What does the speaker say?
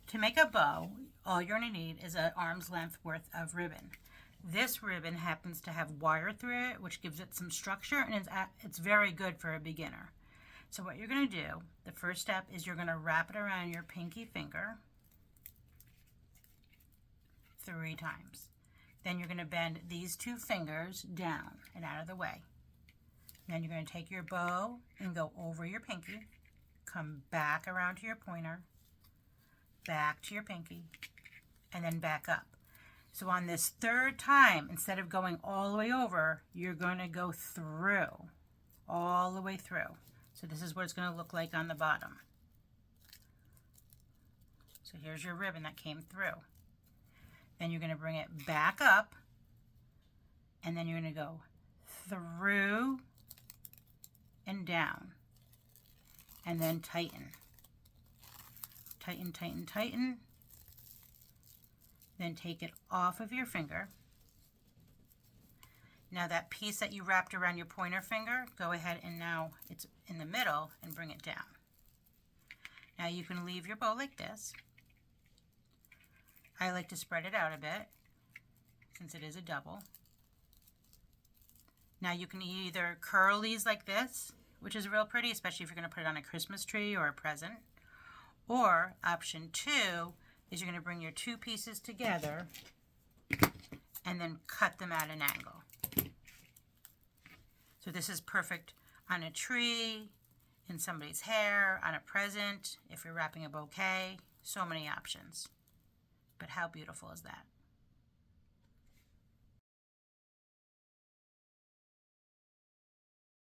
To make a bow, all you're going to need is an arm's length worth of ribbon. This ribbon happens to have wire through it, which gives it some structure, and it's very good for a beginner. So what you're going to do, the first step is you're going to wrap it around your pinky finger 3 times. Then you're going to bend these 2 fingers down and out of the way. Then you're going to take your bow and go over your pinky, come back around to your pointer, back to your pinky, and then back up. So on this 3rd time, instead of going all the way over, you're going to go through, all the way through. So this is what it's going to look like on the bottom. So here's your ribbon that came through. Then you're going to bring it back up, and then you're going to go through and down, and then tighten. Tighten, tighten, tighten. Then take it off of your finger. Now that piece that you wrapped around your pointer finger, go ahead and now it's in the middle and bring it down. Now you can leave your bow like this. I like to spread it out a bit since it is a double. Now you can either curl these like this, which is real pretty, especially if you're going to put it on a Christmas tree or a present. Or option 2 is you're going to bring your 2 pieces together and then cut them at an angle. So this is perfect on a tree, in somebody's hair, on a present, if you're wrapping a bouquet. So many options. But how beautiful is that?